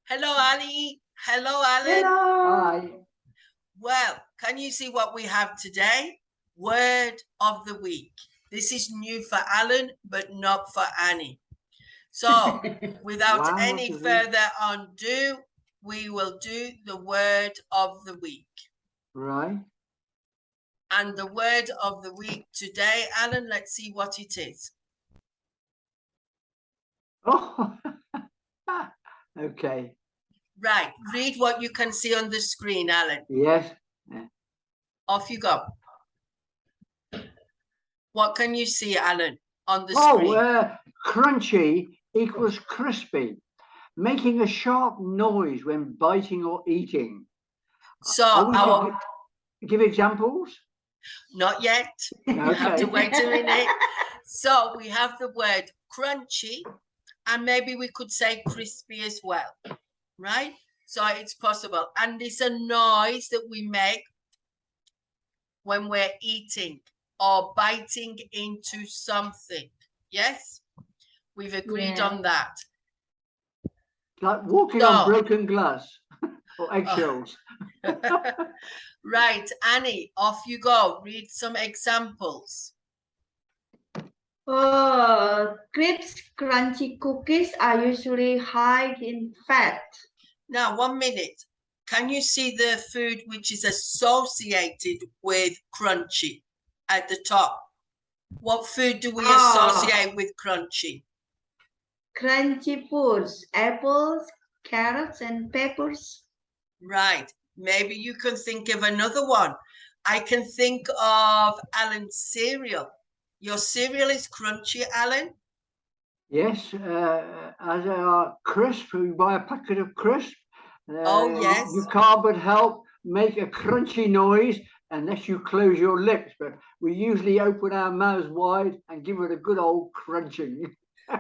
Hello, Ali. Hello, Alan. Hello. Hi. Well, can you see what we have today? Word of the week. This is new for Alan, but not for Annie. So, without Wow, any what is it? further ado, we will do the word of the week. Right. And the word of the week today, Alan, let's see what it is. Oh, okay. Right, read what you can see on the screen, Alan. Yes. Off you go. What can you see, Alan, on the Oh, screen? crunchy equals crispy, making a sharp noise when biting or eating. So, Are we our to give examples? not yet. You have to Okay. wait a minute. So we have the word crunchy, and maybe we could say crispy as well, right? So it's possible. And it's a noise that we make when we're eating or biting into something. Yes? We've agreed Yeah. on that. Like walking on broken glass or eggshells. Right, Annie, off you go. Read some examples. Oh, crisp, crunchy cookies are usually high in fat. Now, 1 minute. Can you see the food which is associated with crunchy at the top? What food do we associate with crunchy? Crunchy foods, apples, carrots, and peppers. Right. Maybe you can think of another one. I can think of Alan's cereal. Your cereal is crunchy, Alan? Yes, as a crisp, you buy a packet of crisp. Oh, yes. You can't but help make a crunchy noise unless you close your lips. But we usually open our mouths wide and give it a good old crunching.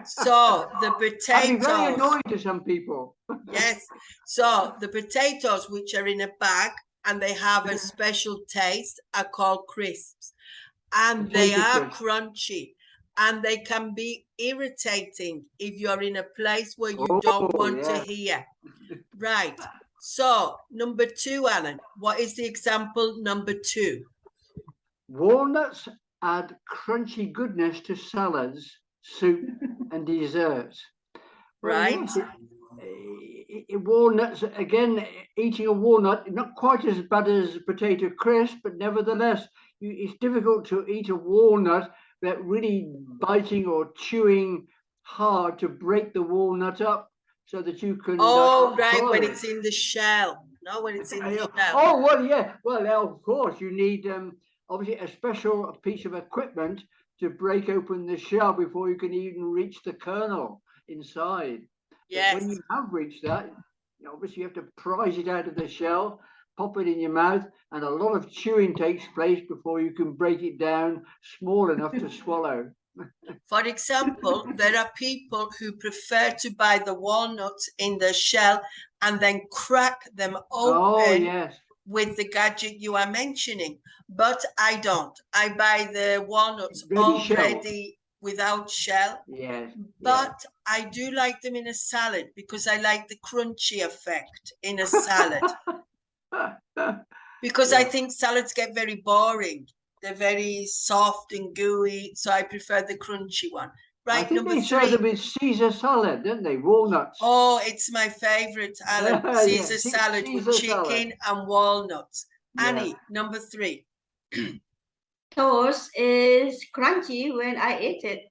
So the That'd be very potatoes. annoying to some people. Yes. So the potatoes, which are in a bag and they have a special taste, are called crisps. And they Potato are crisp. crunchy. And they can be irritating if you're in a place where you Oh, don't want yeah. to hear. Right. So number 2, Alan, what is the example number 2? Walnuts add crunchy goodness to salads, soup, and desserts. Well, Right. yes, walnuts, again, eating a walnut, not quite as bad as potato crisp, but nevertheless, it's difficult to eat a walnut without really biting or chewing hard to break the walnut up so that you can. Oh, right, swallow when it. it's in the shell. No, when it's in the shell. Oh, well, yeah. Well, now, of course, you need obviously a special piece of equipment to break open the shell before you can even reach the kernel inside. Yes. But when you have reached that, obviously you have to prise it out of the shell, pop it in your mouth, and a lot of chewing takes place before you can break it down small enough to swallow. For example, there are people who prefer to buy the walnuts in the shell and then crack them open yes. with the gadget you are mentioning. But I don't. I buy the walnuts already without shell. Yes. But I do like them in a salad because I like the crunchy effect in a salad. Because I think salads get very boring. They're very soft and gooey, so I prefer the crunchy one. Right, I think number they 3. serve them with Caesar salad, don't they? Walnuts. Oh, it's my favorite, Alan. Caesar salad Caesar with chicken and walnuts. Annie, number 3. Toast is crunchy when I eat it.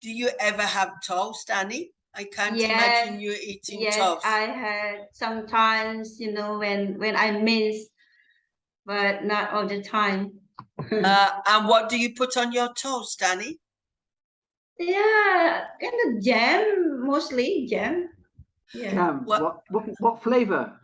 Do you ever have toast, Annie? I can't imagine you eating toast. Yes, I had sometimes, when I miss, but not all the time. And what do you put on your toast, Annie? Yeah, kind of jam, mostly jam. Yeah. Jam. What flavour?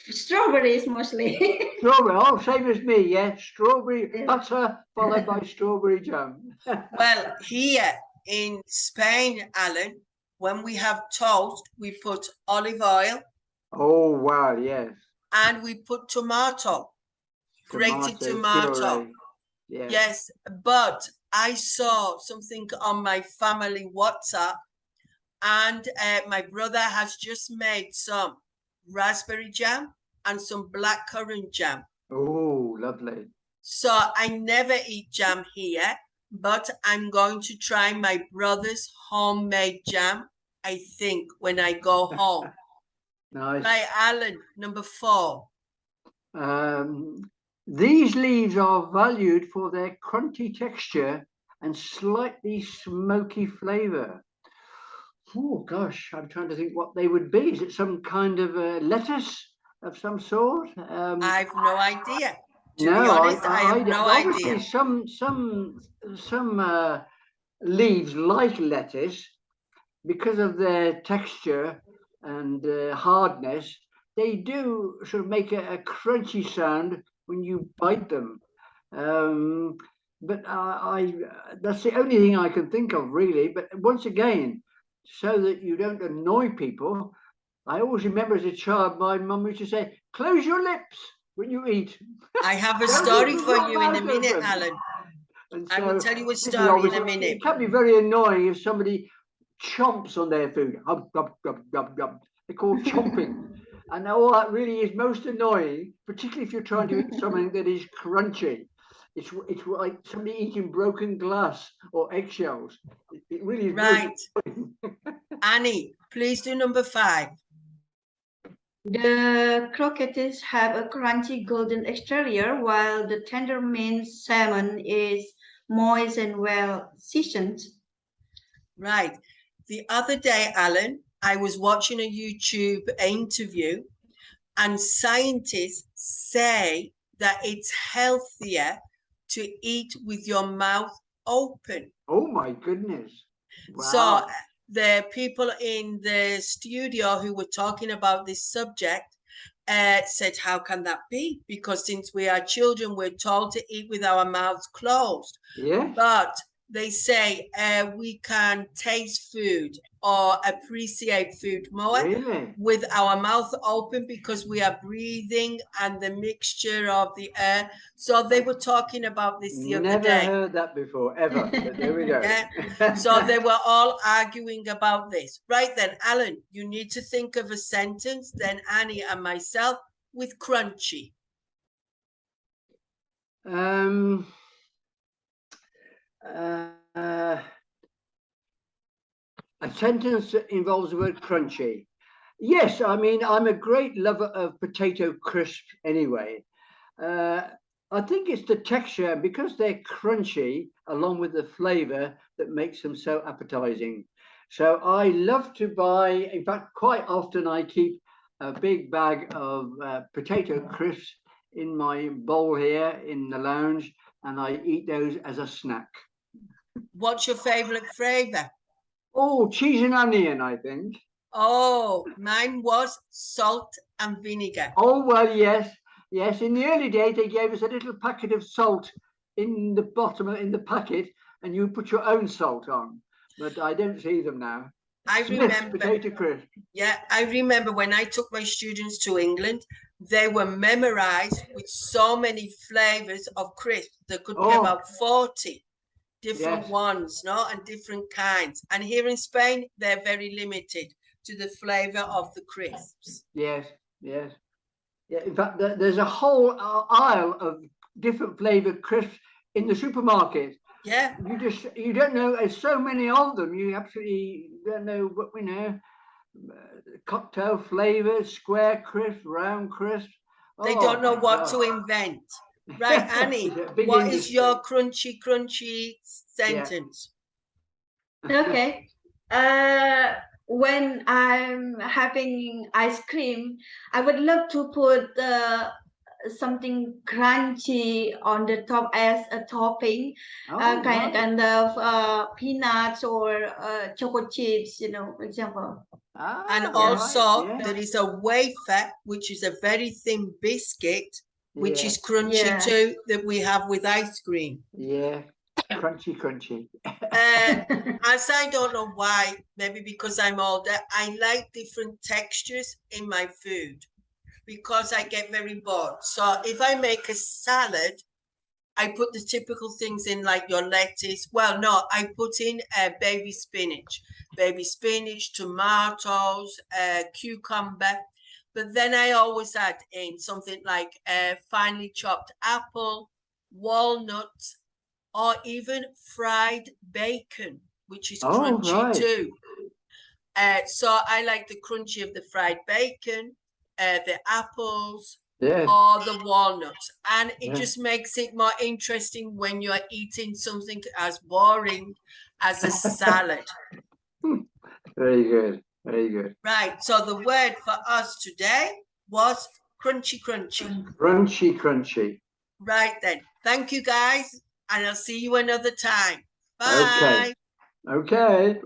Strawberries mostly. Strawberry. Oh, same as me. Yeah, strawberry butter followed by strawberry jam. Well, here in Spain, Alan, when we have toast, we put olive oil. Oh wow! Yes. And we put tomato, grated tomato. Yes, but I saw something on my family WhatsApp And my brother has just made some raspberry jam and some blackcurrant jam. Oh, lovely. So I never eat jam here, but I'm going to try my brother's homemade jam, I think, when I go home. Nice. Right, Alan, number 4. These leaves are valued for their crunchy texture and slightly smoky flavour. Oh gosh, I'm trying to think what they would be. Is it some kind of lettuce of some sort? I've no idea. To be No, honest, I have no obviously idea. some leaves like lettuce, because of their texture and hardness, they do sort of make a crunchy sound when you bite them. But that's the only thing I can think of really. But once again, so that you don't annoy people, I always remember as a child, my mum used to say, "Close your lips when you eat." I have a Don't story leave for your you in a mouth minute, open. Alan. And I will so tell you a this is story in a obviously, minute. it can be very annoying if somebody chomps on their food. Hub, gub, gub, gub, gub. They're called chomping. And all that really is most annoying, particularly if you're trying to eat something that is crunchy. It's like somebody eating broken glass or eggshells. It really is Right. most Annie, please do number 5. The croquettes have a crunchy golden exterior, while the tender minced salmon is moist and well seasoned. Right. The other day, Alan, I was watching a YouTube interview, and scientists say that it's healthier to eat with your mouth open. Oh my goodness. Wow. So the people in the studio who were talking about this subject said, how can that be? Because since we are children, we're told to eat with our mouths closed. Yeah. But they say we can taste food or appreciate food more Really? with our mouth open because we are breathing and the mixture of the air. So they were talking about this the other Never day. heard that before, ever. But there we go. Yeah. So they were all arguing about this. Right then, Alan, you need to think of a sentence, then Annie and myself with crunchy. A sentence that involves the word crunchy. Yes, I mean, I'm a great lover of potato crisps anyway. I think it's the texture, because they're crunchy, along with the flavour, that makes them so appetizing. So I love to buy, in fact, quite often I keep a big bag of potato crisps in my bowl here in the lounge, and I eat those as a snack. What's your favourite flavour? Oh, cheese and onion, I think. Oh, mine was salt and vinegar. Oh, well, yes. Yes, in the early days, they gave us a little packet of salt in the bottom, in the packet, and you put your own salt on. But I don't see them now. I Smith's remember. potato crisp. Yeah, I remember when I took my students to England, they were memorized with so many flavors of crisps. There could be about 40 different ones, no, and different kinds. And here in Spain, they're very limited to the flavor of the crisps. Yes, yes. Yeah, in fact, there's a whole aisle of different flavored crisps in the supermarket. Yeah. You don't know, there's so many of them. You absolutely don't know what we know. Cocktail flavors, square crisps, round crisps. They don't know what to invent. Right, Annie, what is your crunchy sentence? Yeah. Okay. When I'm having ice cream, I would love to put something crunchy on the top as a topping, kind of peanuts or chocolate chips, for example. And also there is a wafer, which is a very thin biscuit, which is crunchy too, that we have with ice cream. Yeah, crunchy. As I don't know why, maybe because I'm older, I like different textures in my food because I get very bored. So if I make a salad, I put the typical things in, like your lettuce. Well, no, I put in baby spinach, tomatoes, cucumber. But then I always add in something like finely chopped apple, walnuts, or even fried bacon, which is crunchy too. So I like the crunchy of the fried bacon, the apples, or the walnuts, and it just makes it more interesting when you're eating something as boring as a salad. Very good, very good. Right, so the word for us today was crunchy. Crunchy. Right then, thank you guys, and I'll see you another time. Bye. Okay.